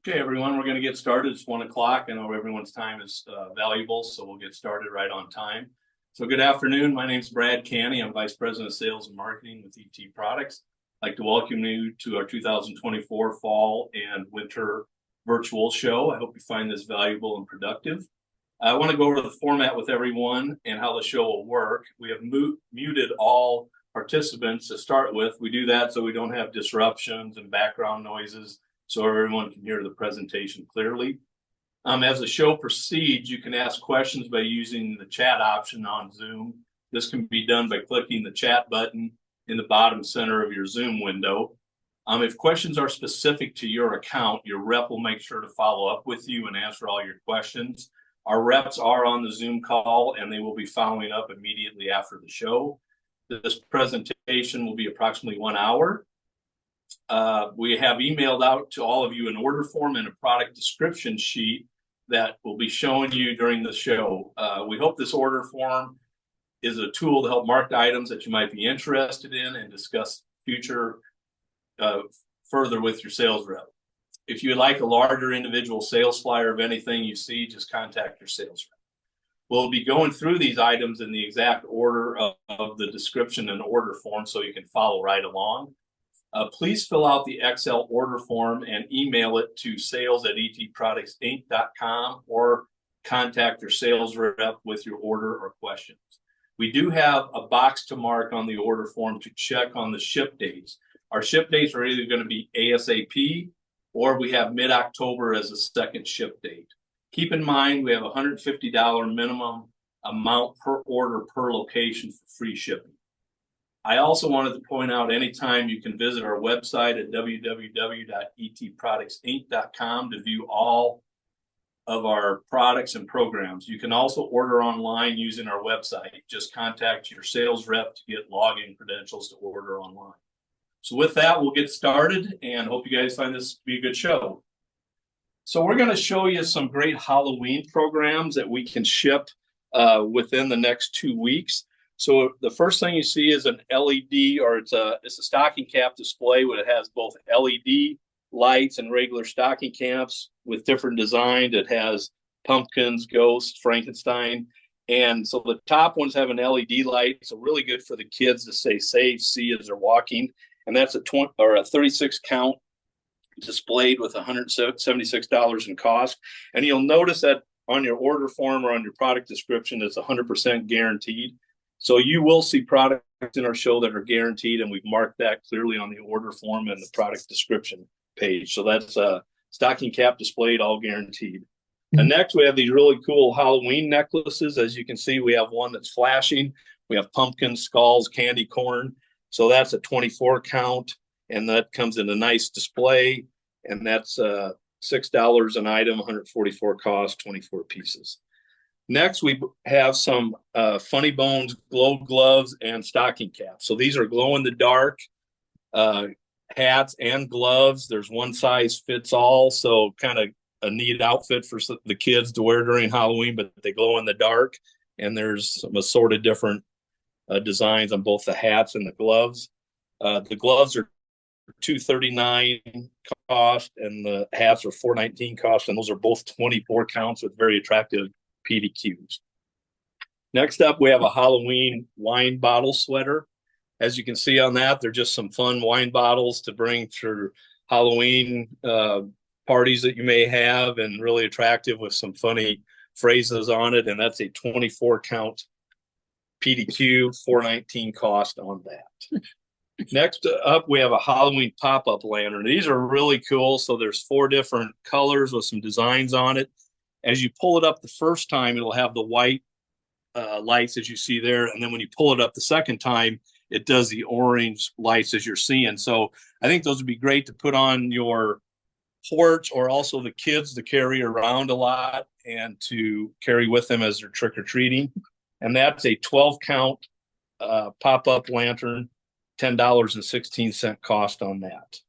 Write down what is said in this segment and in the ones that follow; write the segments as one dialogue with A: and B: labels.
A: Okay, everyone, we're going to get started. It's 1 o'clock. I know everyone's time is valuable, so we'll get started right on time. So good afternoon. My name is Brad Canny. I'm Vice President of Sales and Marketing with ET Products. I'd like to welcome you to our 2024 Fall and Winter Virtual Show. I hope you find this valuable and productive. I want to go over the format with everyone and how the show will work. We have muted all participants to start with. We do that so we don't have disruptions and background noises, so everyone can hear the presentation clearly. As the show proceeds, you can ask questions by using the chat option on Zoom. This can be done by clicking the chat button in the bottom center of your Zoom window. If questions are specific to your account, your rep will make sure to follow up with you and answer all your questions. Our reps are on the Zoom call, and they will be following up immediately after the show. This presentation will be approximately 1 hour. We have emailed out to all of you an order form and a product description sheet that will be showing you during the show. We hope this order form is a tool to help mark the items that you might be interested in and discuss future further with your sales rep. If you would like a larger individual sales flyer of anything you see, just contact your sales rep. We'll be going through these items in the exact order of the description and order form so you can follow right along. Please fill out the Excel order form and email it to sales@etproductsinc.com or contact your sales rep with your order or questions. We do have a box to mark on the order form to check on the ship dates. Our ship dates are either going to be ASAP or we have mid-October as a second ship date. Keep in mind, we have a $150 minimum amount per order per location for free shipping. I also wanted to point out anytime you can visit our website at www.etproductsinc.com to view all of our products and programs. You can also order online using our website. Just contact your sales rep to get login credentials to order online. So with that, we'll get started and hope you guys find this to be a good show. So we're going to show you some great Halloween programs that we can ship within the next 2 weeks. So the first thing you see is an LED, or it's a stocking cap display where it has both LED lights and regular stocking caps with different designs. It has pumpkins, ghosts, Frankenstein. And so the top ones have an LED light, so really good for the kids to stay safe, see as they're walking. And that's a 36 count displayed with $176 in cost. And you'll notice that on your order form or on your product description, it's 100% guaranteed. So you will see products in our show that are guaranteed, and we've marked that clearly on the order form and the product description page. So that's a stocking cap displayed, all guaranteed. And next, we have these really cool Halloween necklaces. As you can see, we have one that's flashing. We have pumpkins, skulls, candy corn. So that's a 24 count, and that comes in a nice display. And that's $6 an item, 144 cost, 24 pieces. Next, we have some Funny Bones glow gloves and stocking caps. So these are glow-in-the-dark hats and gloves. There's one size fits all, so kind of a neat outfit for the kids to wear during Halloween, but they glow in the dark. And there's some assorted different designs on both the hats and the gloves. The gloves are $239 cost, and the hats are $419 cost, and those are both 24 counts with very attractive PDQs. Next up, we have a Halloween wine bottle sweater. As you can see on that, they're just some fun wine bottles to bring to Halloween parties that you may have, and really attractive with some funny phrases on it. And that's a 24 count PDQ, $419 cost on that. Next up, we have a Halloween pop-up lantern. These are really cool. So there's 4 different colors with some designs on it. As you pull it up the first time, it'll have the white lights as you see there. And then when you pull it up the second time, it does the orange lights as you're seeing. So I think those would be great to put on your porch, or also the kids to carry around a lot and to carry with them as they're trick-or-treating. And that's a 12 count pop-up lantern, $10.16 cost on that.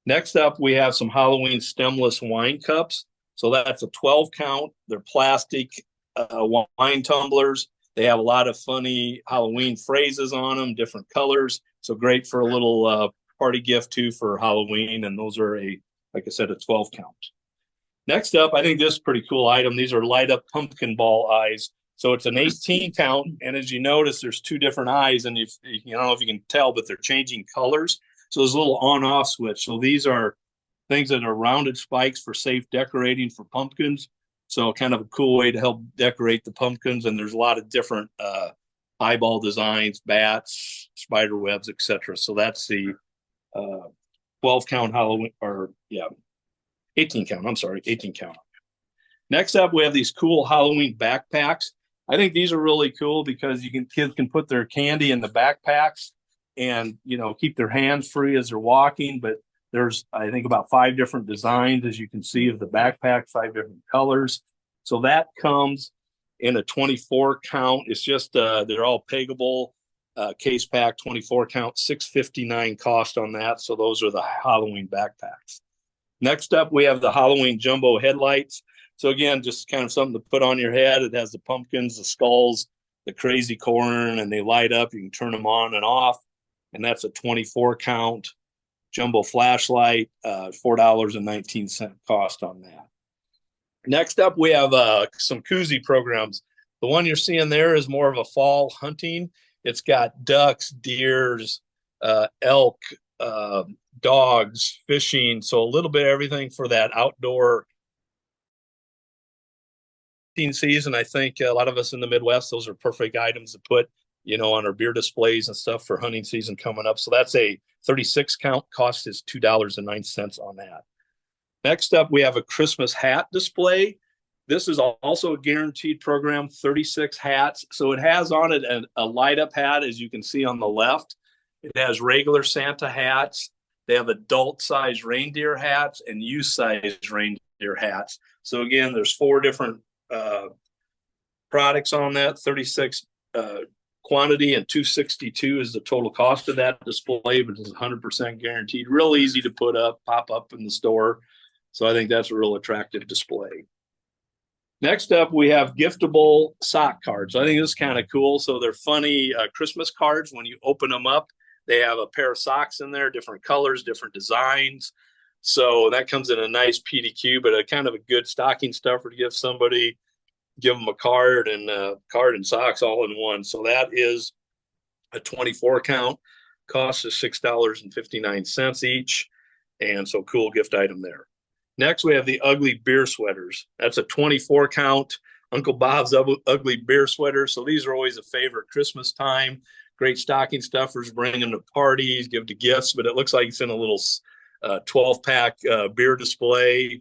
A: Next up, we have some Halloween stemless wine cups. So that's a 12 count. They're plastic wine tumblers. They have a lot of funny Halloween phrases on them, different colors. So great for a little party gift too for Halloween. And those are a like I said, a 12 count. Next up, I think this is a pretty cool item. These are light up pumpkin ball eyes. So it's an 18 count. And as you notice, there's two different eyes. And if I don't know if you can tell, but they're changing colors. So there's a little on off switch. So these are things that are rounded spikes for safe decorating for pumpkins. So kind of a cool way to help decorate the pumpkins. And there's a lot of different eyeball designs, bats, spider webs, etc. So that's the 12 count Halloween, or 18 count. I'm sorry, 18 count. Next up, we have these cool Halloween backpacks. I think these are really cool because kids can put their candy in the backpacks and keep their hands free as they're walking. But there's, I think, about 5 different designs, as you can see, of the backpack, 5 different colors. So that comes in a 24 count. It's just they're all peggable case pack, 24 count, $6.59 cost on that. So those are the Halloween backpacks. Next up, we have the Halloween jumbo headlights. So again, just kind of something to put on your head. It has the pumpkins, the skulls, the crazy corn, and they light up. You can turn them on and off. And that's a 24 count jumbo flashlight, $4.19 cost on that. Next up, we have some koozie programs. The one you're seeing there is more of a fall hunting. It's got ducks, deers, elk, dogs, fishing. So a little bit of everything for that outdoor season. I think a lot of us in the Midwest, those are perfect items to put, on our beer displays and stuff for hunting season coming up. So that's a 36 count. Cost is $2.09 on that. Next up, we have a Christmas hat display. This is also a guaranteed program, 36 hats. So it has on it a light up hat, as you can see on the left. It has regular Santa hats. They have adult size reindeer hats and youth size reindeer hats. So again, there's 4 different products on that, 36 quantity, and $262 is the total cost of that display, but it's 100% guaranteed. Real easy to pop up in the store. So I think that's a real attractive display. Next up, we have giftable sock cards. I think this is kind of cool. So they're funny Christmas cards. When you open them up, they have a pair of socks in there, different colors, different designs. So that comes in a nice PDQ, but a kind of a good stocking stuffer to give somebody, give them a card and socks all in one. So that is a 24 count. Cost is $6.59 each. And so cool gift item there. Next, we have the ugly beer sweaters. That's a 24 count Uncle Bob's ugly beer sweater. So these are always a favorite Christmas time. Great stocking stuffers, bring them to parties, give to gifts, but it looks like it's in a little 12-pack beer display.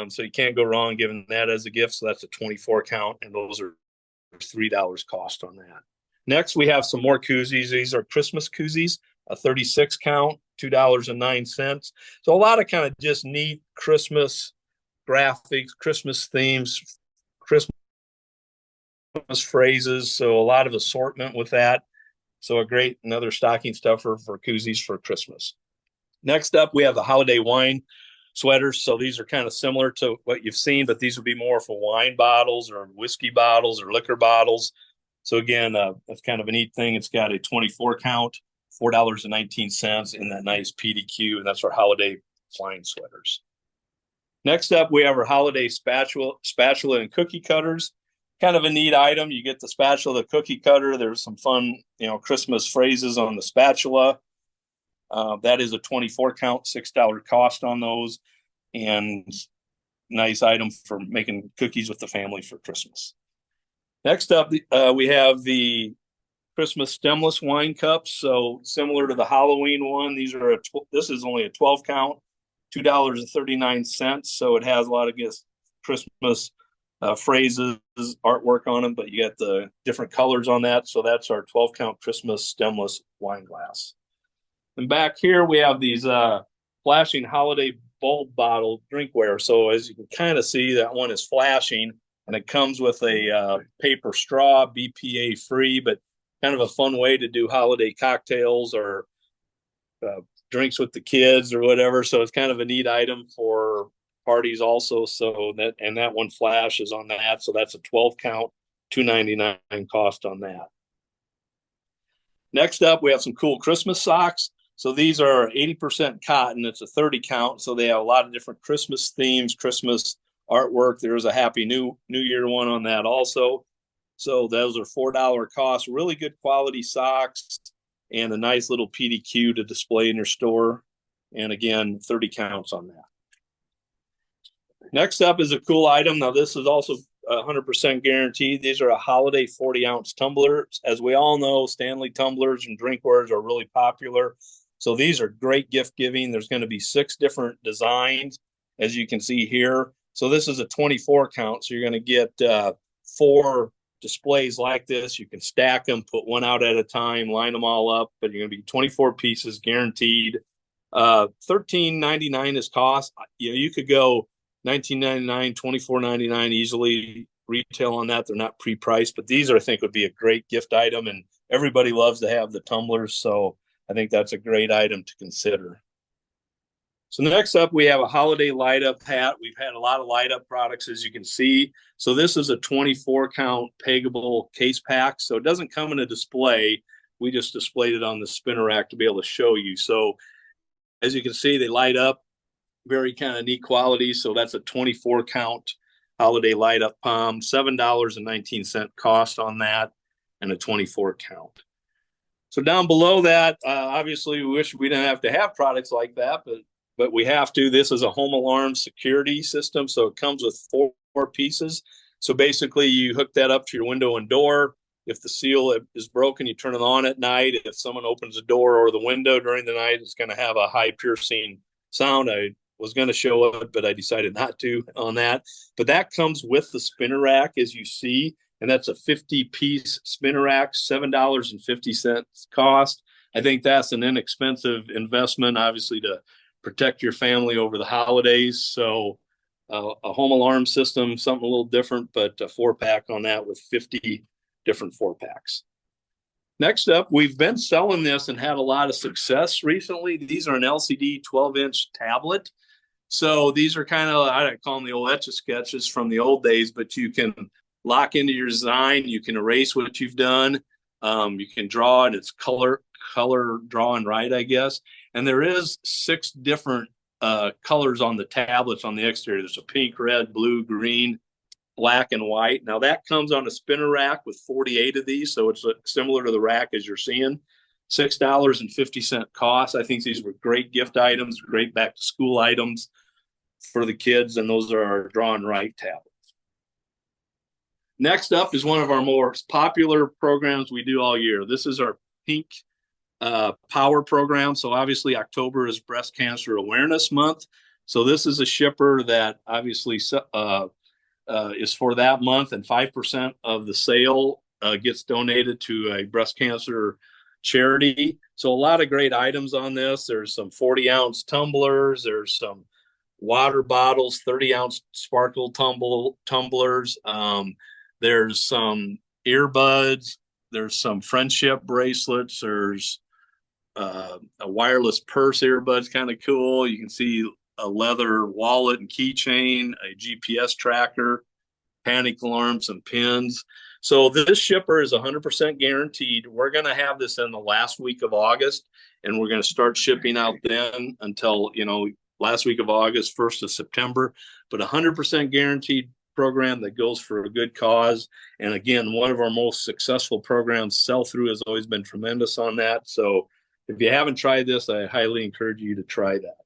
A: So you can't go wrong giving that as a gift. So that's a 24 count, and those are $3 cost on that. Next, we have some more koozies. These are Christmas koozies, a 36 count, $2.09. So a lot of kind of just neat Christmas graphics, Christmas themes, Christmas phrases. So a lot of assortment with that. So another stocking stuffer for koozies for Christmas. Next up, we have the holiday wine sweaters. So these are kind of similar to what you've seen, but these would be more for wine bottles or whiskey bottles or liquor bottles. So again, that's kind of a neat thing. It's got a 24 count, $4.19 in that nice PDQ, and that's for holiday wine sweaters. Next up, we have our holiday spatula and cookie cutters. Kind of a neat item. You get the spatula, the cookie cutter. There's some fun, Christmas phrases on the spatula. That is a 24 count, $6 cost on those, and nice item for making cookies with the family for Christmas. Next up, we have the Christmas stemless wine cups. So similar to the Halloween one, this is only a 12 count, $2.39. So it has a lot of Christmas phrases, artwork on them, but you got the different colors on that. So that's our 12 count Christmas stemless wine glass. And back here, we have these flashing holiday bulb bottle drinkware. So as you can kind of see, that one is flashing, and it comes with a paper straw, BPA free, but kind of a fun way to do holiday cocktails or drinks with the kids or whatever. So it's kind of a neat item for parties also. So that one flashes on that. So that's a 12 count, $2.99 cost on that. Next up, we have some cool Christmas socks. So these are 80% cotton. It's a 30 count. So they have a lot of different Christmas themes, Christmas artwork. There's a Happy New Year one on that also. So those are $4 cost. Really good quality socks and a nice little PDQ to display in your store. And again, 30 counts on that. Next up is a cool item. Now this is also 100% guaranteed. These are a holiday 40-ounce tumbler. As we all know, Stanley tumblers and drinkwares are really popular. So these are great gift giving. There's going to be 6 different designs, as you can see here. So this is a 24 count. So you're going to get 4 displays like this. You can stack them, put one out at a time, line them all up, but you're going to be 24 pieces guaranteed. $13.99 is cost. You could go $19.99, $24.99 easily retail on that. They're not pre-priced, but these I think would be a great gift item, and everybody loves to have the tumblers. So I think that's a great item to consider. So next up, we have a holiday light up hat. We've had a lot of light up products, as you can see. So this is a 24 count peggable case pack. So it doesn't come in a display. We just displayed it on the spinner rack to be able to show you. So as you can see, they light up, very kind of neat quality. So that's a 24 count holiday light up palm, $7.19 cost on that, and a 24 count. So down below that, obviously we wish we didn't have to have products like that, but we have to. This is a home alarm security system. So it comes with 4 pieces. So basically you hook that up to your window and door. If the seal is broken, you turn it on at night. If someone opens the door or the window during the night, it's going to have a high piercing sound. I was going to show it, but I decided not to on that. But that comes with the spinner rack, as you see, and that's a 50-piece spinner rack, $7.50 cost. I think that's an inexpensive investment, obviously, to protect your family over the holidays. So a home alarm system, something a little different, but a 4-pack on that with 50 different 4-packs. Next up, we've been selling this and had a lot of success recently. These are an LCD 12-inch tablet. So these are kind of, I call them the old Etch-a-Sketches from the old days, but you can lock into your design. You can erase what you've done. You can draw, and it's color draw and write, I guess. And there is 6 different colors on the tablets on the exterior. There's a pink, red, blue, green, black, and white. Now that comes on a spinner rack with 48 of these. So it's similar to the rack as you're seeing. $6.50 cost. I think these were great gift items, great back to school items for the kids. And those are our draw and write tablets. Next up is one of our most popular programs we do all year. This is our Pink Power program. So obviously October is Breast Cancer Awareness Month. So this is a shipper that obviously is for that month, and 5% of the sale gets donated to a breast cancer charity. So a lot of great items on this. There's some 40-ounce tumblers. There's some water bottles, 30-ounce sparkle tumblers. There's some earbuds. There's some friendship bracelets. There's a wireless purse earbuds, kind of cool. You can see a leather wallet and keychain, a GPS tracker, panic alarms, and pins. So this shipper is 100% guaranteed. We're going to have this in the last week of August, and we're going to start shipping out then until, last week of August, 1st of September. But 100% guaranteed program that goes for a good cause. And again, one of our most successful programs. Sell-through has always been tremendous on that. So if you haven't tried this, I highly encourage you to try that.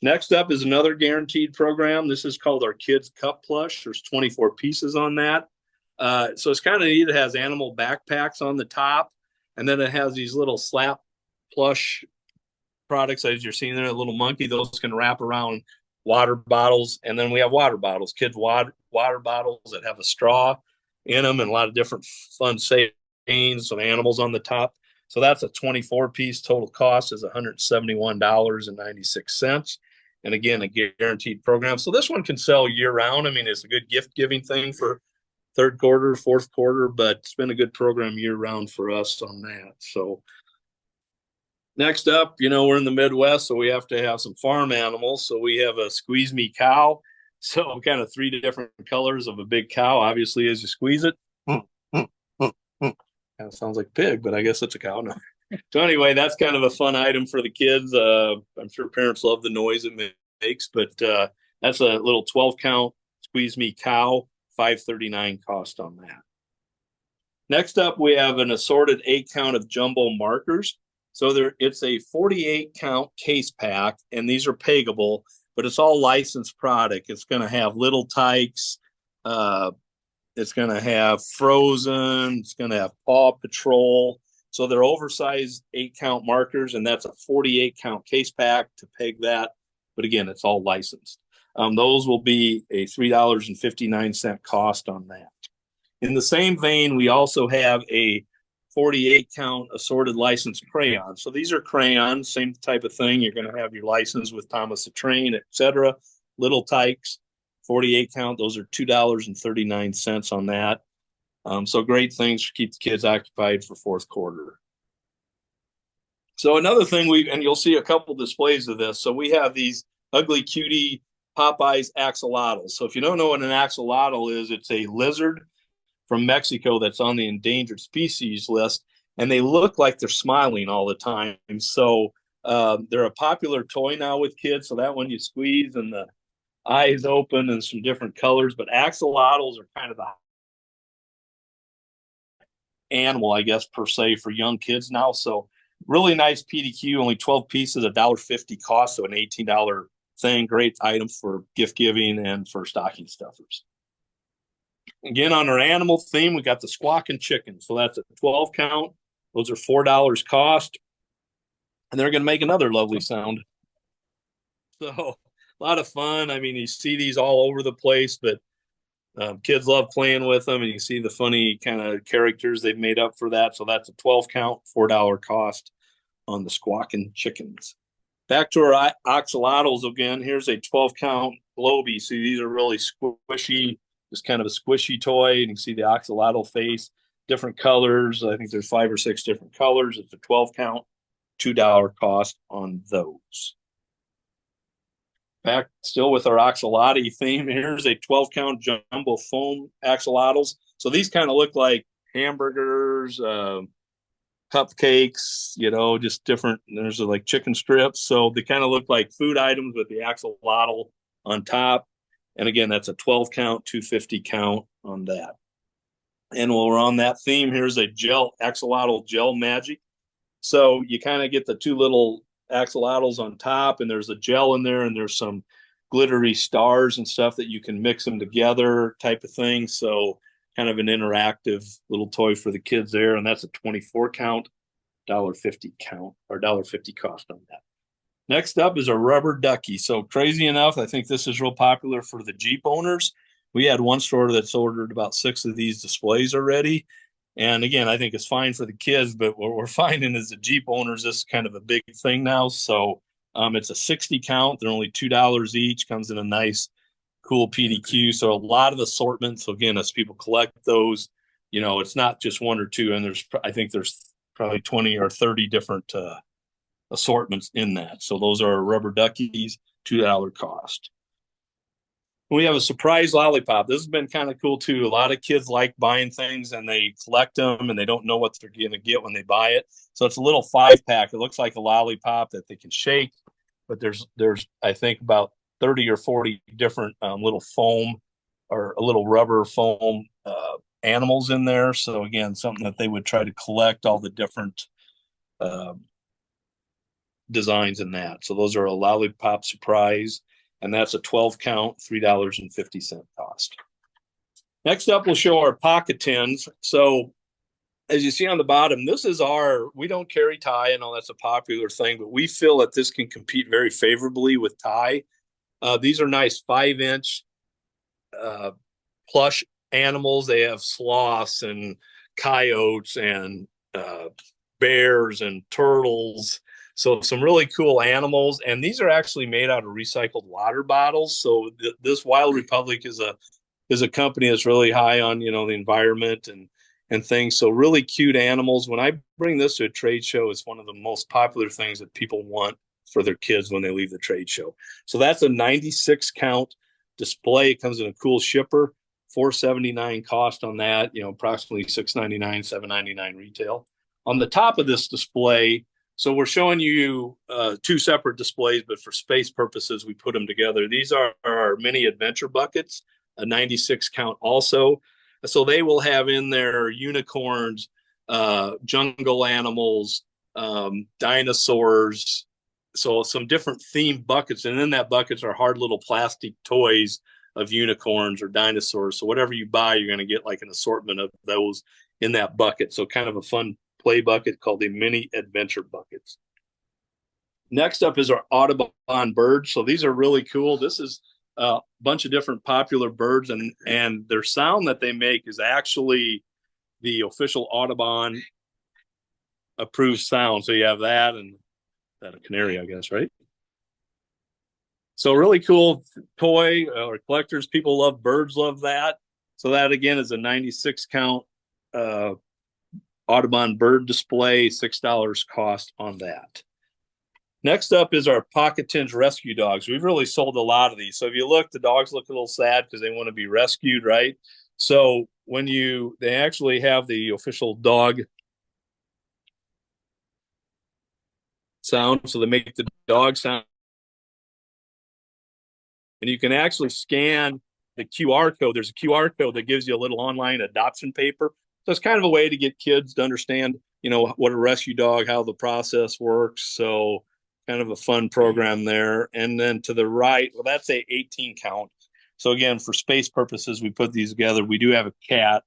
A: Next up is another guaranteed program. This is called our Kids Cup Plush. There's 24 pieces on that. So it's kind of neat. It has animal backpacks on the top, and then it has these little slap plush products, as you're seeing there, a little monkey. Those can wrap around water bottles, and then we have water bottles, kids water bottles that have a straw in them and a lot of different fun sayings, some animals on the top. So that's a 24-piece. Total cost is $171.96. And again, a guaranteed program. So this one can sell year round. I mean, it's a good gift giving thing for third quarter, fourth quarter, but it's been a good program year round for us on that. So next up, we're in the Midwest, so we have to have some farm animals. So we have a Squeeze Me cow. So kind of 3 different colors of a big cow, obviously, as you squeeze it. Kind of sounds like pig, but I guess it's a cow. No. So anyway, that's kind of a fun item for the kids. I'm sure parents love the noise it makes, but that's a little 12 count Squeeze Me Cow, $5.39 cost on that. Next up, we have an assorted 8 count of jumbo markers. So it's a 48 count case pack, and these are pegable, but it's all licensed product. It's going to have Little Tikes, it's going to have Frozen, it's going to have Paw Patrol. So they're oversized 8 count markers, and that's a 48 count case pack to peg that. But again, it's all licensed. Those will be a $3.59 cost on that. In the same vein, we also have a 48 count assorted licensed crayons. So these are crayons, same type of thing. You're going to have your license with Thomas the Train, etc. Little Tikes, 48 count. Those are $2.39 on that. So great things to keep the kids occupied for fourth quarter. So another thing and you'll see a couple displays of this. So we have these ugly cutie Popeyes axolotls. So if you don't know what an axolotl is, it's a lizard from Mexico that's on the endangered species list, and they look like they're smiling all the time. So they're a popular toy now with kids. So that one you squeeze and the eyes open and some different colors. But axolotls are kind of the animal, I guess, per se, for young kids now. So really nice PDQ, only 12 pieces, $1.50 cost, so an $18 thing. Great item for gift giving and for stocking stuffers. Again, on our animal theme, we got the squawking chicken. So that's a 12 count. Those are $4 cost. And they're going to make another lovely sound. So a lot of fun. I mean, you see these all over the place, but kids love playing with them. And you see the funny kind of characters they've made up for that. So that's a 12 count, $4 cost on the squawking chickens. Back to our axolotls again. Here's a 12 count Globy. See, these are really squishy. Just kind of a squishy toy. And you can see the axolotl face, different colors. I think there's 5 or 6 different colors. It's a 12 count, $2 cost on those. Back still with our axolotl theme. Here's a 12 count jumbo foam axolotls. So these kind of look like hamburgers, cupcakes, just different. There's like chicken strips. So they kind of look like food items with the axolotl on top. And again, that's a 12 count, $2.50 count on that. And while we're on that theme, here's a axolotl gel magic. So you kind of get the 2 little axolotls on top, and there's a gel in there, and there's some glittery stars and stuff that you can mix them together type of thing. So kind of an interactive little toy for the kids there. And that's a 24 count, $1.50 count, or $1.50 cost on that. Next up is a rubber ducky. So crazy enough, I think this is real popular for the Jeep owners. We had one store that's ordered about 6 of these displays already. And again, I think it's fine for the kids, but what we're finding is the Jeep owners, this is kind of a big thing now. So it's a 60 count. They're only $2 each, comes in a nice, cool PDQ. So a lot of assortment. So again, as people collect those, it's not just 1 or 2. And I think there's probably 20 or 30 different assortments in that. So those are rubber duckies, $2 cost. We have a surprise lollipop. This has been kind of cool too. A lot of kids like buying things and they collect them and they don't know what they're going to get when they buy it. So it's a little 5-pack. It looks like a lollipop that they can shake, but there's I think about 30 or 40 different little foam or a little rubber foam animals in there. So again, something that they would try to collect all the different designs in that. So those are a lollipop surprise, and that's a 12 count, $3.50 cost. Next up, we'll show our pocket tins. So as you see on the bottom, we don't carry tie. I know that's a popular thing, but we feel that this can compete very favorably with tie. These are nice 5-inch plush animals. They have sloths and coyotes and bears and turtles. So some really cool animals. And these are actually made out of recycled water bottles. So this Wild Republic is a company that's really high on, the environment and things. So really cute animals. When I bring this to a trade show, it's one of the most popular things that people want for their kids when they leave the trade show. So that's a 96 count display. It comes in a cool shipper, $4.79 cost on that, approximately $6.99, $7.99 retail On the top of this display, so we're showing you two separate displays, but for space purposes, we put them together. These are our mini adventure buckets, a 96 count also. So they will have in there unicorns, jungle animals, dinosaurs, so some different themed buckets. And in that buckets are hard little plastic toys of unicorns or dinosaurs. So whatever you buy, you're going to get like an assortment of those in that bucket. So kind of a fun play bucket called the mini adventure buckets. Next up is our Audubon birds. So these are really cool. This is a bunch of different popular birds, and their sound that they make is actually the official Audubon approved sound. So you have that and that a canary, I guess, right? So really cool toy or collectors. People love birds, love that. So that again is a 96 count Audubon bird display, $6 cost on that. Next up is our Pocket Tins rescue dogs. We've really sold a lot of these. So if you look, the dogs look a little sad because they want to be rescued, right? So when they actually have the official dog sound, so they make the dog sound. And you can actually scan the QR code. There's a QR code that gives you a little online adoption paper. So it's kind of a way to get kids to understand, what a rescue dog, how the process works. So kind of a fun program there. And then to the right, well, that's a 18 count. So again, for space purposes, we put these together. We do have a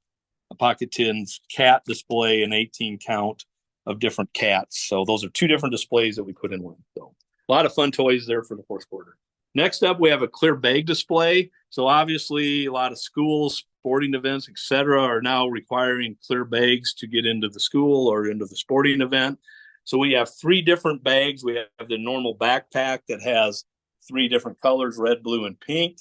A: Pocket Tins cat display, an 18 count of different cats. So those are two different displays that we put in one. So a lot of fun toys there for the fourth quarter. Next up, we have a clear bag display. So obviously, a lot of schools, sporting events, etc., are now requiring clear bags to get into the school or into the sporting event. So we have 3 different bags. We have the normal backpack that has 3 different colors, red, blue, and pink.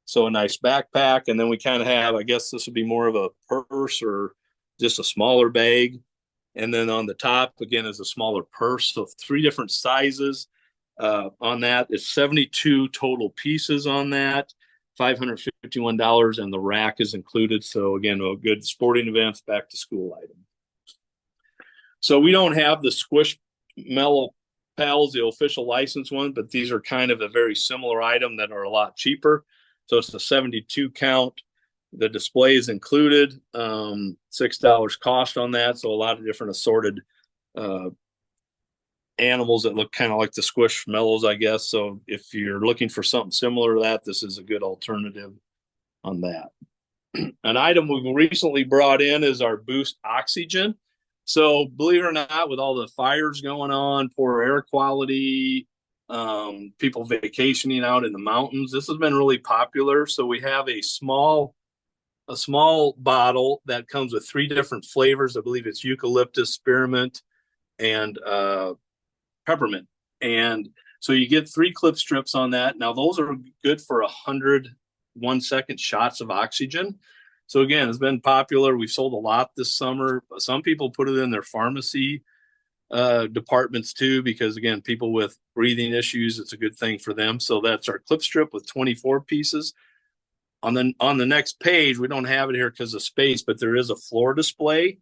A: So a nice backpack. And then we kind of have, I guess this would be more of a purse or just a smaller bag. And then on the top, again, is a smaller purse. So 3 different sizes. On that, it's 72 total pieces on that, $551, and the rack is included. So again, a good sporting events, back to school item. So we don't have the Squishmallow Pals, the official license one, but these are kind of a very similar item that are a lot cheaper. So it's a 72 count. The display is included, $6 cost on that. So a lot of different assorted animals that look kind of like the Squishmallows, I guess. So if you're looking for something similar to that, this is a good alternative on that. An item we recently brought in is our Boost Oxygen. So believe it or not, with all the fires going on, poor air quality, people vacationing out in the mountains, this has been really popular. So we have a small bottle that comes with 3 different flavors. I believe it's eucalyptus, spearmint, and peppermint. And so you get 3 clip strips on that. Now those are good for 100 1-second shots of oxygen. So again, it's been popular. We've sold a lot this summer. Some people put it in their pharmacy departments too, because again, people with breathing issues, it's a good thing for them. So that's our clip strip with 24 pieces. On the next page, we don't have it here because of space, but there is a floor display.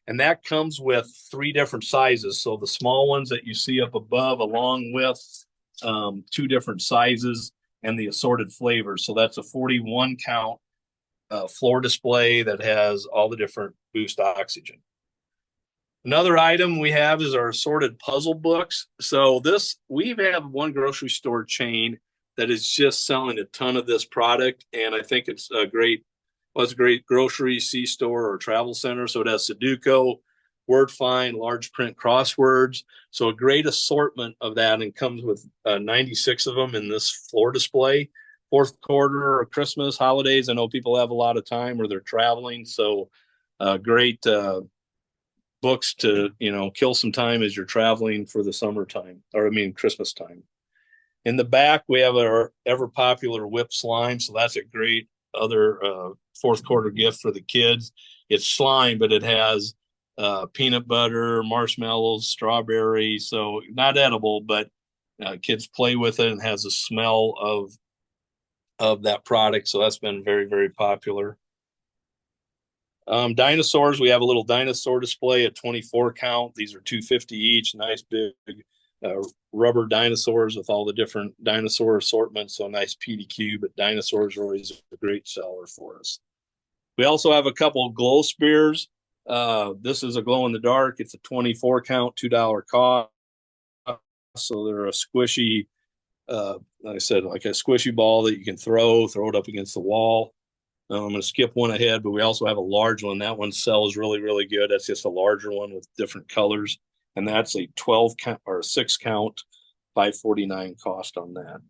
A: And that comes with 3 different sizes. So the small ones that you see up above, along with 2 different sizes and the assorted flavors. So that's a 41 count floor display that has all the different Boost Oxygen. Another item we have is our assorted puzzle books. So we have one grocery store chain that is just selling a ton of this product. And I think it's a great grocery, C-store, or travel center. So it has Sudoku, word find, large print crosswords. So a great assortment of that, and comes with 96 of them in this floor display. Fourth quarter or Christmas, holidays, I know people have a lot of time or they're traveling. So great books to, kill some time as you're traveling for the summertime, Christmas time. In the back, we have our ever popular whip slime. So that's a great other fourth quarter gift for the kids. It's slime, but it has peanut butter, marshmallows, strawberry. So not edible, but kids play with it and has a smell of that product. So that's been very, very popular. Dinosaurs, we have a little dinosaur display at 24 count. These are 250 each, nice big uh, rubber dinosaurs with all the different dinosaur assortments. So nice PDQ, but dinosaurs are always a great seller for us. We also have a couple of glow spears. This is a glow in the dark. It's a 24 count, $2 cost. So they're a squishy, like I said, like a squishy ball that you can throw it up against the wall. I'm going to skip one ahead, but we also have a large one. That one sells really, really good. That's just a larger one with different colors. And that's a 12 count or a 6 count, $5.49 cost on that.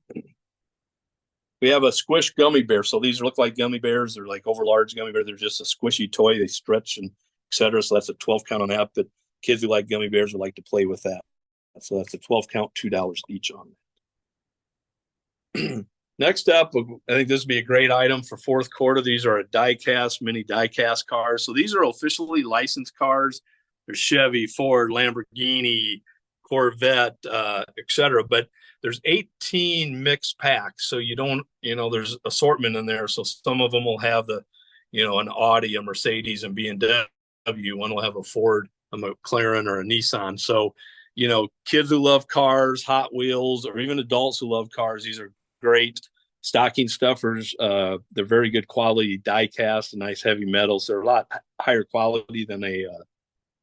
A: We have a squish gummy bear. So these look like gummy bears. They're like over large gummy bears. They're just a squishy toy. They stretch and etc. So that's a 12 count on that. But kids who like gummy bears would like to play with that. So that's a 12 count, $2 each on that. Next up, I think this would be a great item for fourth quarter. These are a die-cast, mini die-cast cars. So these are officially licensed cars. There's Chevy, Ford, Lamborghini, Corvette, etc. But there's 18 mixed packs. So you don't, there's assortment in there. So some of them will have an Audi, a Mercedes, and BMW. One will have a Ford, a McLaren, or a Nissan. So, kids who love cars, Hot Wheels, or even adults who love cars, these are great stocking stuffers. They're very good quality die cast and nice heavy metals. They're a lot higher quality than a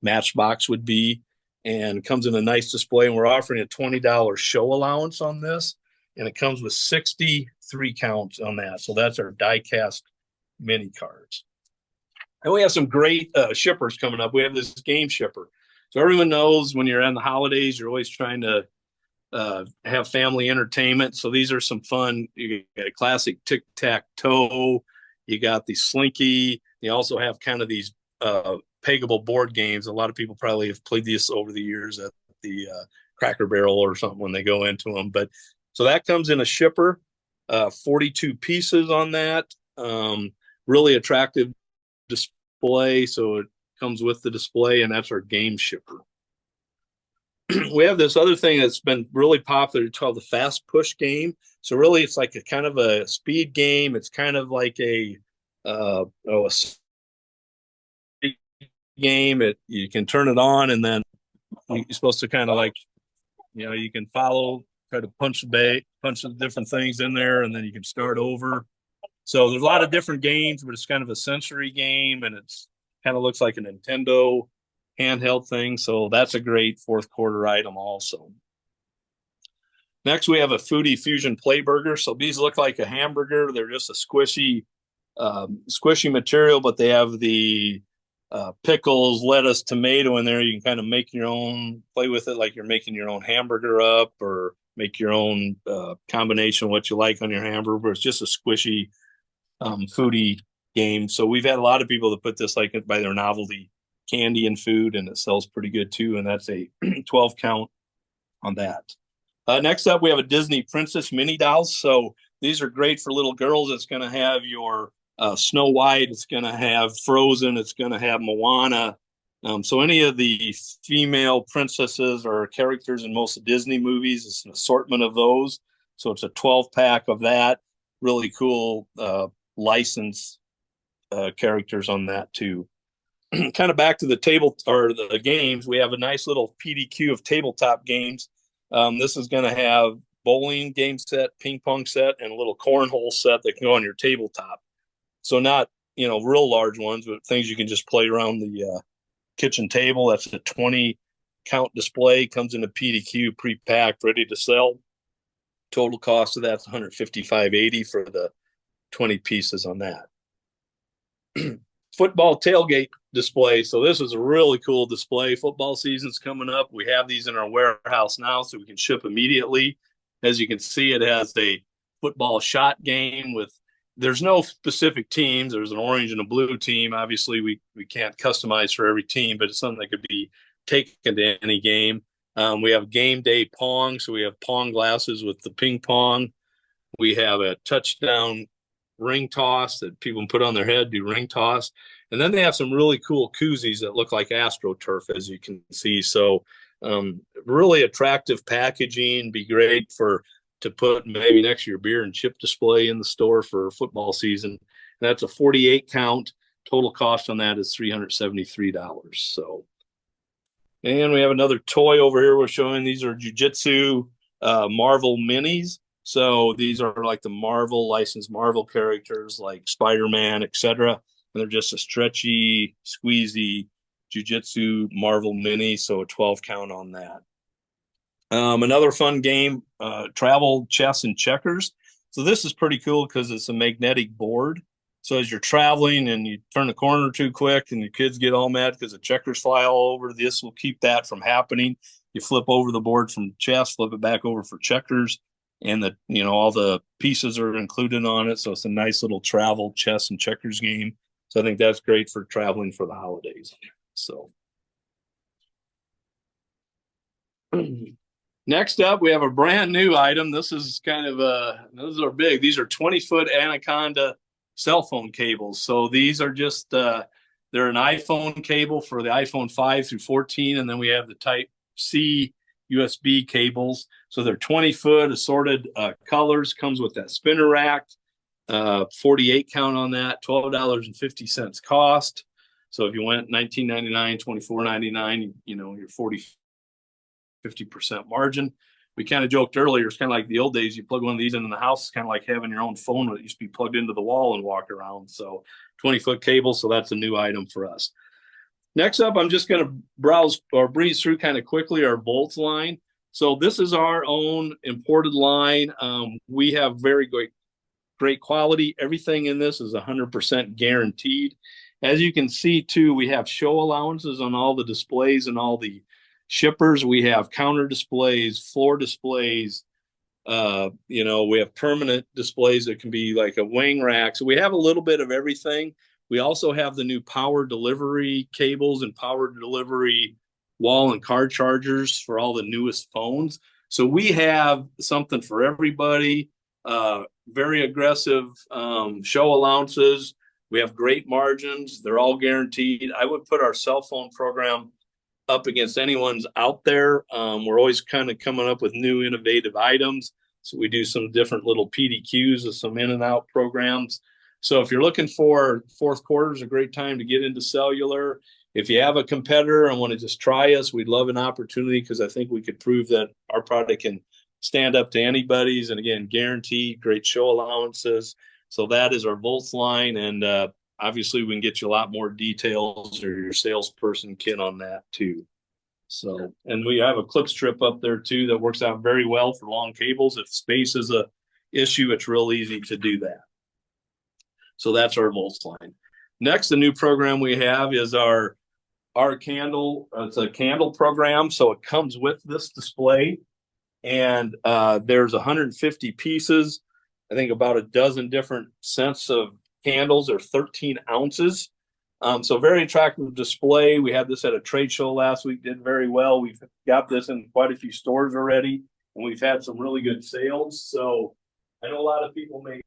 A: Matchbox would be, and comes in a nice display. And we're offering a $20 show allowance on this, and it comes with 63 counts on that. So that's our die cast mini cards. And we have some great shippers coming up. We have this game shipper. So everyone knows when you're in the holidays, you're always trying to have family entertainment. So these are some fun. You got a classic tic-tac-toe. You got the Slinky. You also have kind of these peggable board games. A lot of people probably have played these over the years at the Cracker Barrel or something when they go into them. But so that comes in a shipper, 42 pieces on that. Really attractive display. So it comes with the display, and that's our game shipper. We have this other thing that's been really popular. It's called the Fast Push game. So really, it's like a kind of a speed game. It's kind of like a game. You can turn it on, and then you're supposed to kind of like, you can follow, try to punch the different things in there, and then you can start over. So there's a lot of different games, but it's kind of a sensory game, and it's kind of looks like a Nintendo handheld thing. So that's a great fourth quarter item also. Next, we have a Foodie Fusion Play Burger. So these look like a hamburger. They're just a squishy material, but they have the pickles, lettuce, tomato in there. You can kind of make your own, play with it like you're making your own hamburger up, or make your own combination of what you like on your hamburger. But it's just a squishy foodie game. So we've had a lot of people that put this like by their novelty candy and food, and it sells pretty good too. And that's a 12 count on that. Next up, we have a Disney Princess mini dolls. So these are great for little girls. It's going to have your Snow White. It's going to have Frozen. It's going to have Moana. So any of the female princesses or characters in most Disney movies, it's an assortment of those. So it's a 12 pack of that. Really cool license characters on that too. Kind of back to the table or the games, we have a nice little PDQ of tabletop games. This is going to have bowling game set, ping pong set, and a little cornhole set that can go on your tabletop. So not, real large ones, but things you can just play around the kitchen table. That's a 20 count display, comes in a PDQ pre-packed, ready to sell. Total cost of that's $155.80 for the 20 pieces on that. Football tailgate display. So this is a really cool display. Football season's coming up. We have these in our warehouse now, so we can ship immediately. As you can see, it has a football shot game there's no specific teams. There's an orange and a blue team. Obviously, we can't customize for every team, but it's something that could be taken to any game. We have game day pong. So we have pong glasses with the ping pong. We have a touchdown ring toss that people can put on their head, do ring toss. And then they have some really cool koozies that look like AstroTurf, as you can see. So really attractive packaging, be great to put maybe next to your beer and chip display in the store for football season. And that's a 48 count, total cost on that is $373. So, and we have another toy over here we're showing. These are Jiu-Jitsu Marvel minis. So these are like the Marvel licensed Marvel characters like Spider-Man, etc. And they're just a stretchy, squeezy Jiu-Jitsu Marvel mini. So a 12 count on that. Another fun game, travel chess and checkers. So this is pretty cool because it's a magnetic board. So as you're traveling and you turn the corner too quick and your kids get all mad because the checkers fly all over, this will keep that from happening. You flip over the board from chess, flip it back over for checkers, and all the pieces are included on it. So it's a nice little travel chess and checkers game. So I think that's great for traveling for the holidays. So next up, we have a brand new item. This is those are big. These are 20-foot Anaconda cell phone cables. So these are just, they're an iPhone cable for the iPhone 5 through 14. And then we have the Type C USB cables. So they're 20-foot assorted colors, comes with that spinner rack, 48 count on that, $12.50 cost. So if you went $19.99, $24.99, you're 50% margin. We kind of joked earlier, it's kind of like the old days. You plug one of these into the house, it's kind of like having your own phone that used to be plugged into the wall and walk around. So 20-foot cable, so that's a new item for us. Next up, I'm just going to browse or breeze through kind of quickly our bolts line. So this is our own imported line. We have very great quality. Everything in this is 100% guaranteed. As you can see too, we have show allowances on all the displays and all the shippers. We have counter displays, floor displays. We have permanent displays that can be like a wing rack. So we have a little bit of everything. We also have the new power delivery cables and power delivery wall and car chargers for all the newest phones. So we have something for everybody. Very aggressive show allowances. We have great margins. They're all guaranteed. I would put our cell phone program up against anyone's out there. We're always kind of coming up with new innovative items. So we do some different little PDQs with some in and out programs. So if you're looking for fourth quarter is a great time to get into cellular. If you have a competitor and want to just try us, we'd love an opportunity because I think we could prove that our product can stand up to anybody's. And again, guaranteed, great show allowances. So that is our Volts line. And obviously, we can get you a lot more details or your salesperson kit on that too. So, and we have a clip strip up there too that works out very well for long cables. If space is a issue, it's real easy to do that. So that's our Volts line. Next, the new program we have is our candle. It's a candle program. So it comes with this display, and there's 150 pieces. I think about a dozen different scents of candles are 13 ounces. So very attractive display. We had this at a trade show last week, did very well. We've got this in quite a few stores already, and we've had some really good sales. So I know a lot of people may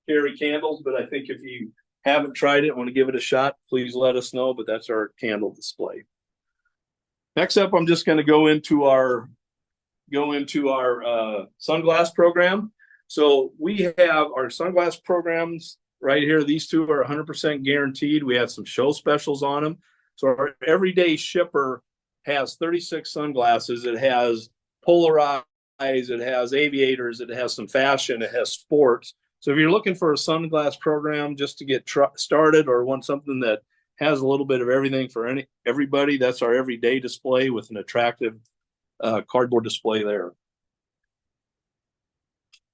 A: carry candles, but I think if you haven't tried it, want to give it a shot, please let us know. But that's our candle display. Next up, I'm just going to go into our sunglass program. So we have our sunglass programs right here. These two are 100% guaranteed. We have some show specials on them. So our everyday shipper has 36 sunglasses. It has polarized, it has aviators, it has some fashion, it has sports. So if you're looking for a sunglass program just to get started or want something that has a little bit of everything for everybody, that's our everyday display with an attractive cardboard display there.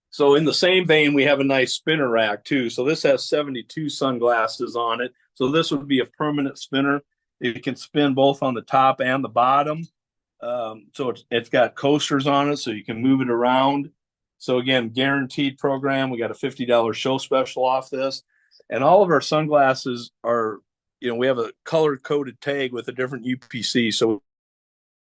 A: So in the same vein, we have a nice spinner rack too. So this has 72 sunglasses on it. So this would be a permanent spinner. It can spin both on the top and the bottom. So it's got coasters on it, so you can move it around. So again, guaranteed program. We got a $50 show special off this. And all of our sunglasses are, we have a color-coded tag with a different UPC. So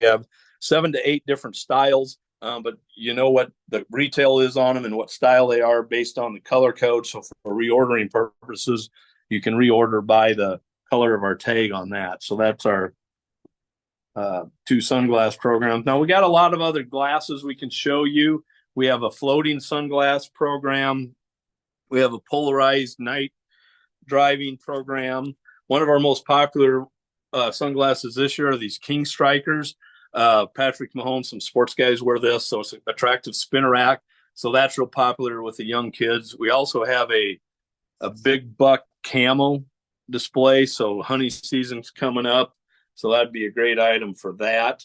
A: we have 7 to 8 different styles. But you know what the retail is on them and what style they are based on the color code. So for reordering purposes, you can reorder by the color of our tag on that. So that's our 2 sunglass programs. Now we got a lot of other glasses we can show you. We have a floating sunglass program. We have a polarized night driving program. One of our most popular sunglasses this year are these King Strikers. Patrick Mahomes, some sports guys wear this, so it's an attractive spinnerack. So that's real popular with the young kids. We also have a big buck camo display. So honey season's coming up. So that'd be a great item for that.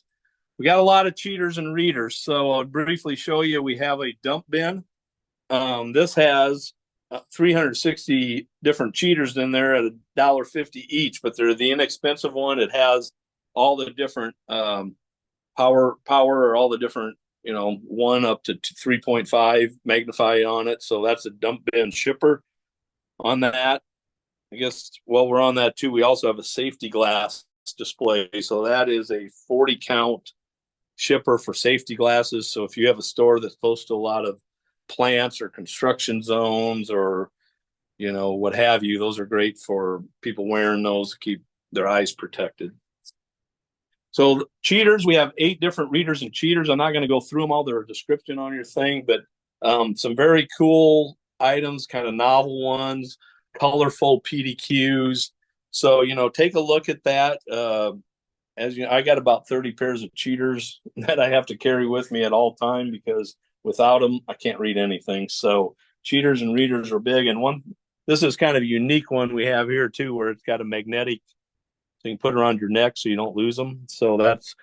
A: We got a lot of cheaters and readers. So I'll briefly show you. We have a dump bin. This has 360 different cheaters in there at $1.50 each, but they're the inexpensive one. It has all the different power or all the different, 1 up to 3.5 magnify on it. So that's a dump bin shipper on that. I guess while we're on that too, we also have a safety glass display. So that is a 40 count shipper for safety glasses. So if you have a store that's close to a lot of plants or construction zones or, what have you, those are great for people wearing those to keep their eyes protected. So cheaters, we have 8 different readers and cheaters. I'm not going to go through them all. They're a description on your thing, but some very cool items, kind of novel ones, colorful PDQs. So, take a look at that. As you know, I got about 30 pairs of cheaters that I have to carry with me at all time because without them, I can't read anything. So cheaters and readers are big. And this is kind of a unique one we have here too, where it's got a magnetic, so you can put it around your neck so you don't lose them. So that's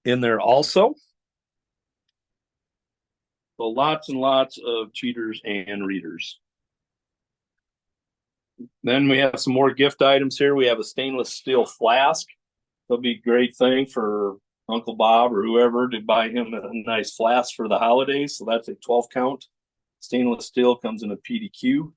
A: in there also. So lots and lots of cheaters and readers. Then we have some more gift items here. We have a stainless steel flask. It'll be a great thing for Uncle Bob or whoever to buy him a nice flask for the holidays. So that's a 12 count. Stainless steel, comes in a PDQ.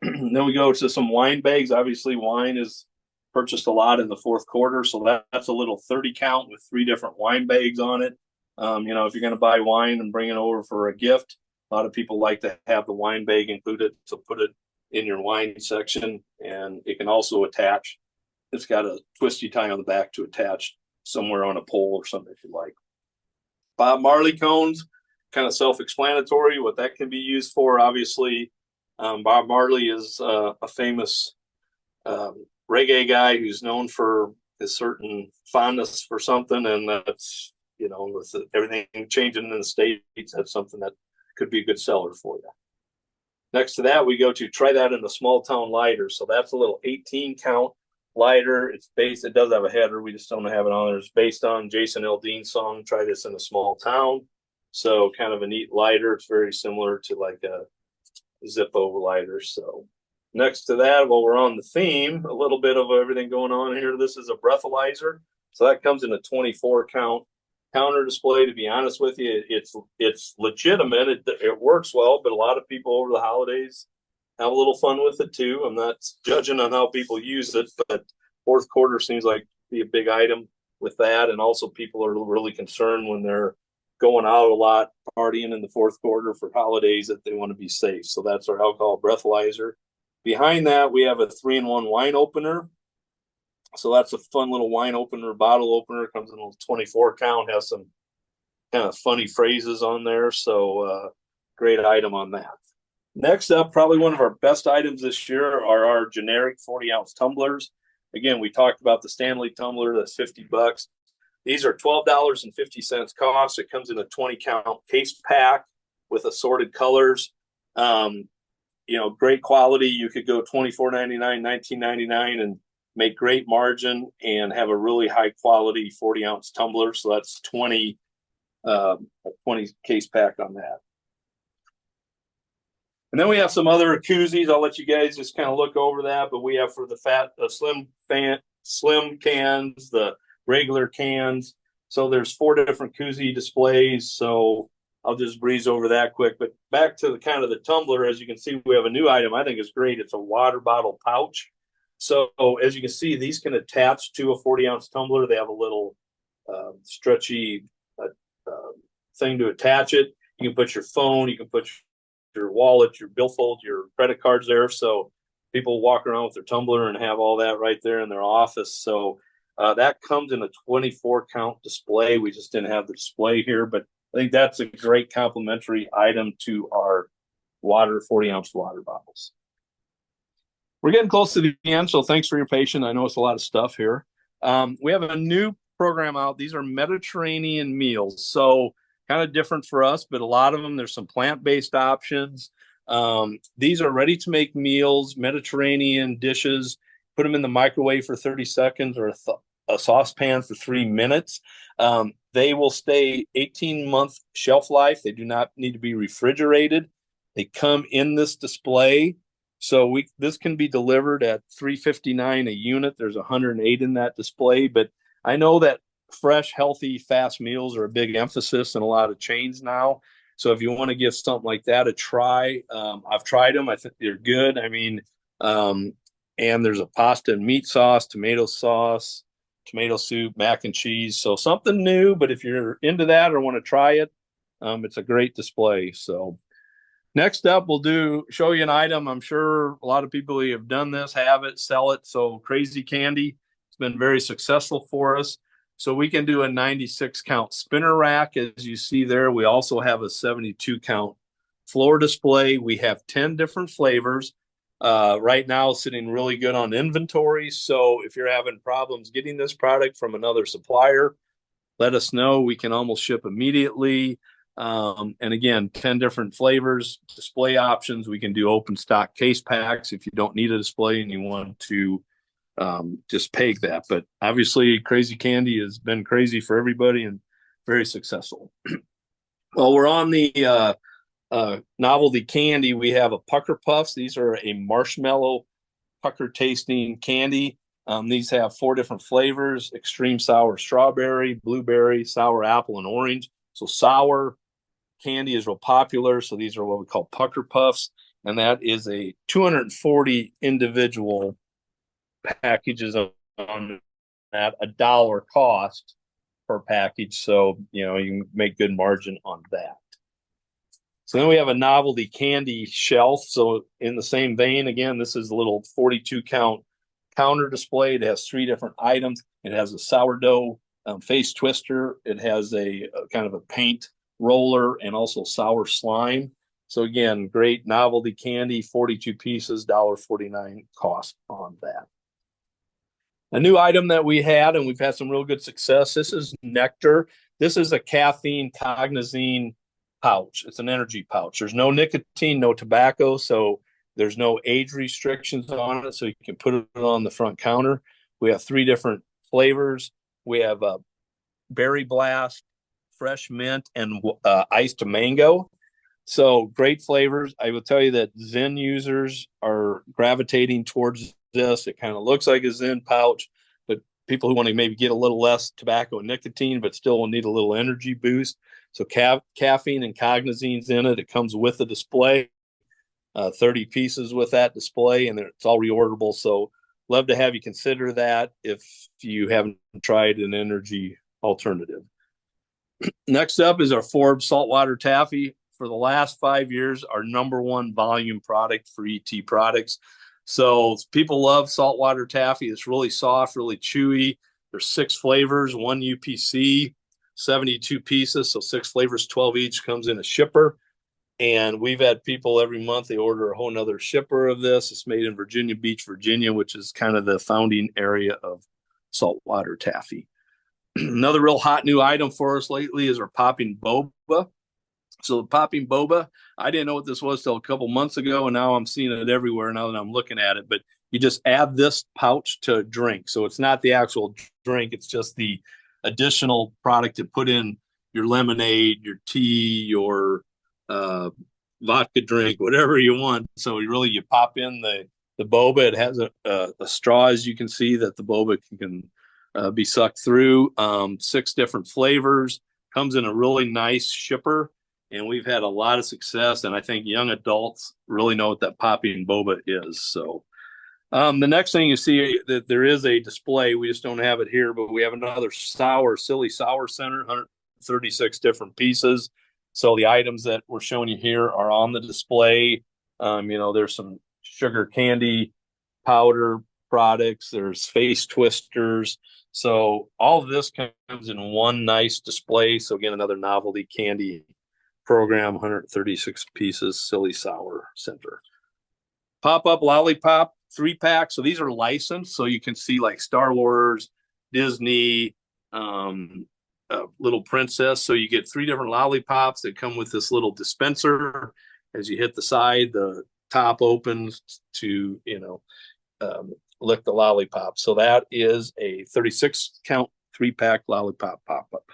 A: Then we go to some wine bags. Obviously, wine is purchased a lot in the fourth quarter. So that's a little 30 count with 3 different wine bags on it. If you're going to buy wine and bring it over for a gift, a lot of people like to have the wine bag included. So put it in your wine section, and it can also attach. It's got a twisty tie on the back to attach somewhere on a pole or something if you like. Bob Marley cones, kind of self-explanatory what that can be used for. Obviously, Bob Marley is a famous reggae guy who's known for his certain fondness for something, and that's, with everything changing in the States, that's something that could be a good seller for you. Next to that, we go to Try That in a Small Town lighter. So that's a little 18 count lighter. It does have a header. We just don't have it on there. It's based on Jason Aldean's song, Try This in a Small Town. So kind of a neat lighter. It's very similar to like a Zippo lighter. So next to that, while we're on the theme, a little bit of everything going on here. This is a breathalyzer. So that comes in a 24 count counter display. To be honest with you, it's legitimate. It works well, but a lot of people over the holidays have a little fun with it too. I'm not judging on how people use it, but fourth quarter seems like to be a big item with that. And also people are really concerned when they're going out a lot, partying in the fourth quarter for holidays, that they want to be safe. So that's our alcohol breathalyzer. Behind that, we have a 3-in-1 wine opener. So that's a fun little wine opener, bottle opener. Comes in a little 24 count, has some kind of funny phrases on there. So great item on that. Next up, probably one of our best items this year are our generic 40-ounce tumblers. Again, we talked about the Stanley tumbler. That's $50. These are $12.50 cost. It comes in a 20 count case pack with assorted colors. Great quality. You could go $24.99, $19.99 and make great margin and have a really high quality 40-ounce tumbler. So that's 20 case pack on that. And then we have some other koozies. I'll let you guys just kind of look over that. But we have for the slim cans, the regular cans. So there's 4 different koozie displays. So I'll just breeze over that quick. But back to the tumbler, as you can see, we have a new item I think is great. It's a water bottle pouch. So as you can see, these can attach to a 40-ounce tumbler. They have a little stretchy thing to attach it. You can put your phone, you can put your wallet, your billfold, your credit cards there. So people walk around with their tumbler and have all that right there in their office. So that comes in a 24 count display. We just didn't have the display here, but I think that's a great complementary item to our 40-ounce water bottles. We're getting close to the end, so thanks for your patience. I know it's a lot of stuff here. We have a new program out. These are Mediterranean meals, so kind of different for us, but a lot of them, there's some plant-based options. These are ready-to-make meals, Mediterranean dishes. Put them in the microwave for 30 seconds or a saucepan for 3 minutes. They will stay 18-month shelf life. They do not need to be refrigerated. They come in this display. So this can be delivered at $3.59 a unit. There's 108 in that display, but I know that fresh, healthy, fast meals are a big emphasis in a lot of chains now. So if you want to give something like that a try, I've tried them. I think they're good. I mean, and there's a pasta and meat sauce, tomato soup, mac and cheese. So something new, but if you're into that or want to try it, it's a great display. So next up, we'll show you an item. I'm sure a lot of people who have done this have it, sell it. So Crazy Candy, it's been very successful for us. So we can do a 96 count spinner rack. As you see there, we also have a 72 count floor display. We have 10 different flavors. Right now, sitting really good on inventory. So if you're having problems getting this product from another supplier, let us know. We can almost ship immediately. And again, 10 different flavors, display options. We can do open stock case packs if you don't need a display and you want to just peg that. But obviously, Crazy Candy has been crazy for everybody and very successful. Well, we're on the novelty candy. We have a Pucker Puffs. These are a marshmallow pucker tasting candy. These have 4 different flavors: extreme sour strawberry, blueberry, sour apple, and orange. So sour candy is real popular. So these are what we call Pucker Puffs. And that is a 240 individual packages on that, $1 cost per package. So, you can make good margin on that. So then we have a novelty candy shelf. So in the same vein, again, this is a little 42 count counter display. It has 3 different items. It has a sourdough face twister. It has a kind of a paint roller and also sour slime. So again, great novelty candy, 42 pieces, $1.49 cost on that. A new item that we had, and we've had some real good success. This is Nectar. This is a caffeine cognizine pouch. It's an energy pouch. There's no nicotine, no tobacco, so there's no age restrictions on it, so you can put it on the front counter. We have 3 different flavors. We have Berry Blast, Fresh Mint, and Iced Mango. So great flavors. I will tell you that Zyn users are gravitating towards this. It kind of looks like a Zyn pouch, but people who want to maybe get a little less tobacco and nicotine, but still will need a little energy boost. So caffeine and cognizine's in it. It comes with the display, 30 pieces with that display, and it's all reorderable. So love to have you consider that if you haven't tried an energy alternative. Next up is our Forbes Saltwater Taffy. For the last 5 years, our #1 volume product for ET products. So people love saltwater taffy. It's really soft, really chewy. There's 6 flavors, 1 UPC, 72 pieces. So 6 flavors, 12 each, comes in a shipper. And we've had people every month, they order a whole nother shipper of this. It's made in Virginia Beach, Virginia, which is kind of the founding area of saltwater taffy. Another real hot new item for us lately is our Popping Boba. So the Popping Boba, I didn't know what this was till a couple months ago, and now I'm seeing it everywhere now that I'm looking at it. But you just add this pouch to a drink. So it's not the actual drink, it's just the additional product to put in your lemonade, your tea, your vodka drink, whatever you want. So you pop in the boba. It has a straw, as you can see, that the boba can be sucked through. 6 different flavors. Comes in a really nice shipper. And we've had a lot of success, and I think young adults really know what that Popping Boba is. So the next thing you see that there is a display. We just don't have it here, but we have another Silly Sour Center, 136 different pieces. So the items that we're showing you here are on the display. There's some sugar candy powder products. There's face twisters. So all of this comes in one nice display. So again, another novelty candy program, 136 pieces, Silly Sour Center. Pop-up lollipop. 3-pack. So these are licensed. So you can see like Star Wars, Disney, Little Princess. So you get 3 different lollipops that come with this little dispenser. As you hit the side, the top opens to, lick the lollipop. So that is a 36 count 3-pack lollipop pop-up.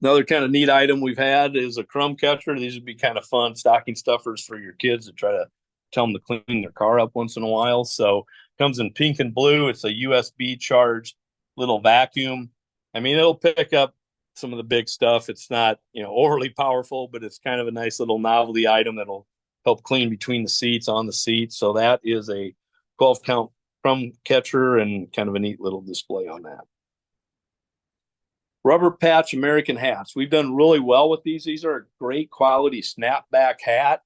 A: Another kind of neat item we've had is a crumb catcher. These would be kind of fun stocking stuffers for your kids to try to tell them to clean their car up once in a while. So comes in pink and blue. It's a USB charged little vacuum. I mean, it'll pick up some of the big stuff. It's not, overly powerful, but it's kind of a nice little novelty item that'll help clean between the seats, on the seats. So that is a 12 count crumb catcher and kind of a neat little display on that. Rubber patch American hats. We've done really well with these. These are a great quality snapback hat.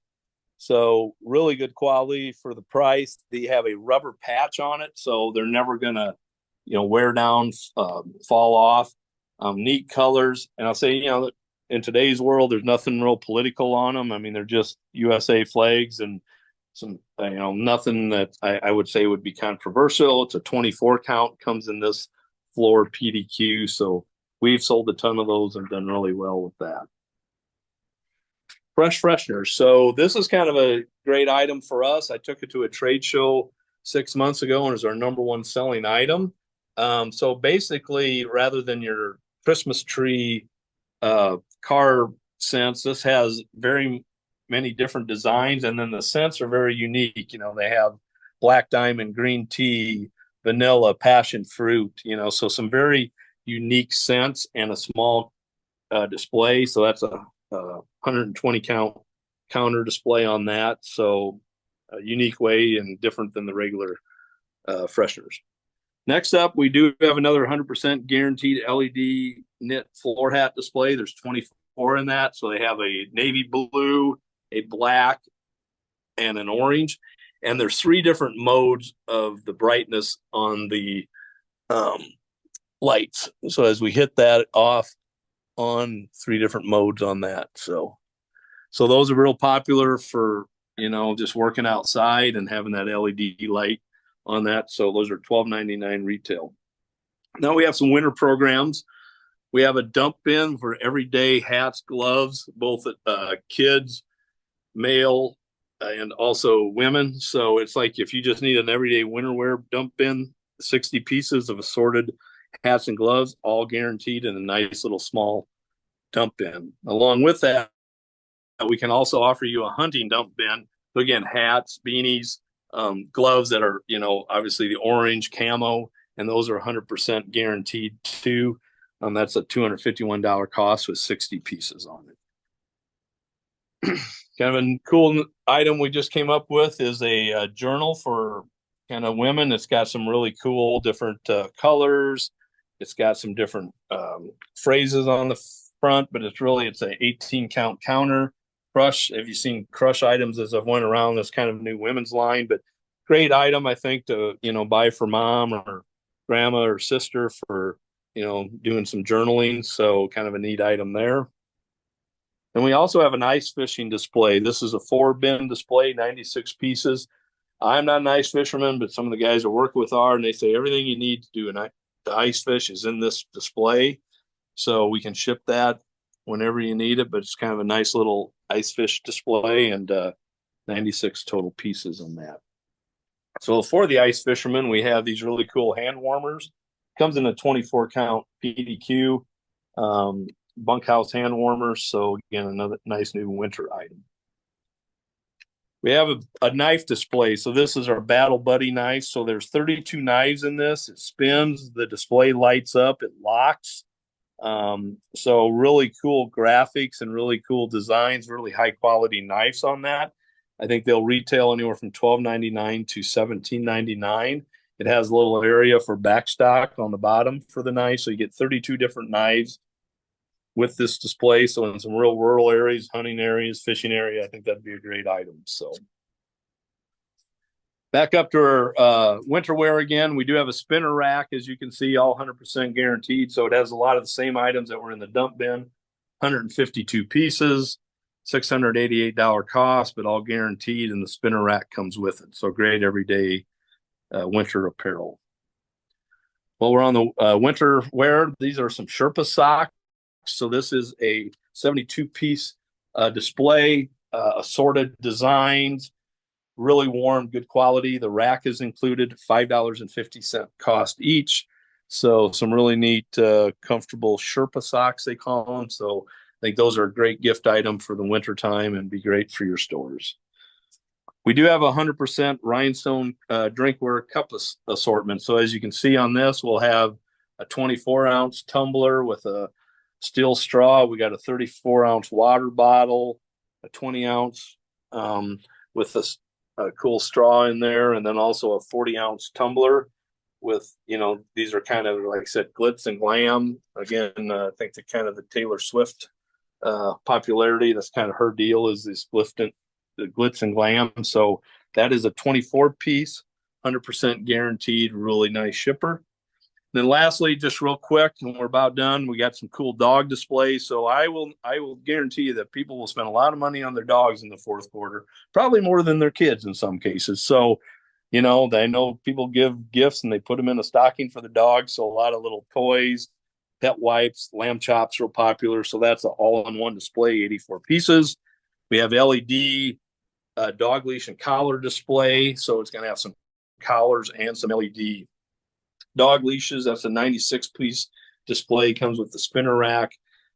A: So really good quality for the price. They have a rubber patch on it, so they're never going to, wear down, fall off. Neat colors. And I'll say, in today's world, there's nothing real political on them. I mean, they're just USA flags and some, nothing that I would say would be controversial. It's a 24 count, comes in this floor PDQ. So we've sold a ton of those and done really well with that. Fresh fresheners. So this is kind of a great item for us. I took it to a trade show 6 months ago and is our #1 selling item. So basically, rather than your Christmas tree car scents, this has very many different designs, and then the scents are very unique. They have black diamond, green tea, vanilla, passion fruit, so some very unique scents and a small display. So that's a 120 count counter display on that. So a unique way and different than the regular fresheners. Next up, we do have another 100% guaranteed LED knit floor hat display. There's 24 in that. So they have a navy blue, a black, and an orange. And there's 3 different modes of the brightness on the lights. So as we hit that off, on 3 different modes on that. So those are real popular for, just working outside and having that LED light on that. So those are $12.99 retail. Now we have some winter programs. We have a dump bin for everyday hats, gloves, both kids, male, and also women. So it's like if you just need an everyday winter wear dump bin, 60 pieces of assorted hats and gloves, all guaranteed in a nice little small dump bin. Along with that, we can also offer you a hunting dump bin. So again, hats, beanies, gloves that are, obviously the orange camo, and those are 100% guaranteed too. That's a $251 cost with 60 pieces on it. Kind of a cool item we just came up with is a journal for kind of women. It's got some really cool different colors. It's got some different phrases on the front, but it's an 18 count counter. Crush, have you seen Crush items as I've went around? This kind of new women's line, but great item, I think, to, buy for mom or grandma or sister for, doing some journaling. So kind of a neat item there. And we also have an ice fishing display. This is a 4-bin display, 96 pieces. I'm not an ice fisherman, but some of the guys I work with are, and they say everything you need to do the ice fish is in this display. So we can ship that whenever you need it, but it's kind of a nice little ice fish display and 96 total pieces on that. So for the ice fishermen, we have these really cool hand warmers. Comes in a 24 count PDQ bunkhouse hand warmers. So again, another nice new winter item. We have a knife display. So this is our Battle Buddy knife. So there's 32 knives in this. It spins, the display lights up, it locks. So really cool graphics and really cool designs, really high quality knives on that. I think they'll retail anywhere from $12.99 to $17.99. It has a little area for backstock on the bottom for the knife. So you get 32 different knives with this display. So in some real rural areas, hunting areas, fishing area, I think that'd be a great item. So back up to our winter wear again. We do have a spinner rack, as you can see, all 100% guaranteed. So it has a lot of the same items that were in the dump bin, 152 pieces.
B: $688 cost, but all guaranteed, and the spinner rack comes with it. So great everyday winter apparel. Well, we're on the winter wear. These are some Sherpa socks. So this is a 72-piece display, assorted designs, really warm, good quality. The rack is included, $5.50 cost each. So some really neat, comfortable Sherpa socks, they call them. So I think those are a great gift item for the winter time and be great for your stores. We do have 100% rhinestone drinkware cup assortment. So as you can see on this, we'll have a 24-ounce tumbler with a steel straw. We got a 34-ounce water bottle, a 20-ounce with a cool straw in there, and then also a 40-ounce tumbler with, these are kind of, like I said, glitz and glam. Again, I think the Taylor Swift popularity, that's kind of her deal, is this the glitz and glam. So that is a 24-piece, 100% guaranteed, really nice shipper. Then lastly, just real quick, when we're about done, we got some cool dog displays. So I will guarantee you that people will spend a lot of money on their dogs in the fourth quarter, probably more than their kids in some cases. So, I know people give gifts and they put them in a stocking for the dog. So a lot of little toys, pet wipes, lamb chops real popular. So that's an all-in-one display, 84 pieces. We have LED dog leash and collar display. So it's going to have some collars and some LED dog leashes. That's a 96-piece display, comes with the spinner rack.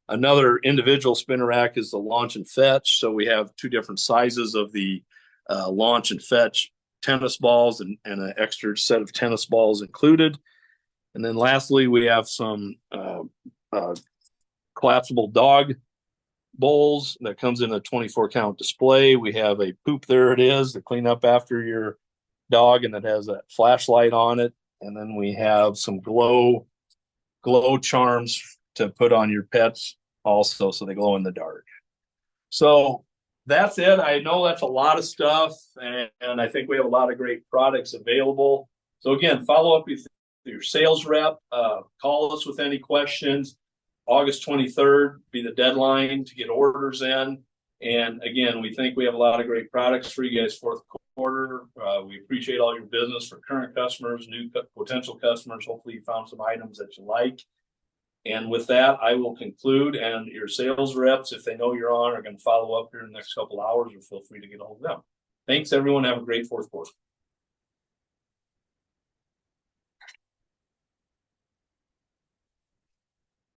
B: Another individual spinner rack is the launch and fetch. So we have two different sizes of the launch and fetch tennis balls and an extra set of tennis balls included. And then lastly, we have some collapsible dog bowls that comes in a 24-count display. We have a poop, there it is, to clean up after your dog, and it has a flashlight on it. And then we have some glow charms to put on your pets also, so they glow in the dark. So that's it. I know that's a lot of stuff, and I think we have a lot of great products available. So again, follow up with your sales rep. Call us with any questions. August 23rd be the deadline to get orders in. And again, we think we have a lot of great products for you guys fourth quarter. We appreciate all your business for current customers, new potential customers. Hopefully you found some items that you like. And with that, I will conclude. And your sales reps, if they know you're on, are going to follow up here in the next couple hours, or feel free to get a hold of them. Thanks, everyone. Have a great fourth quarter.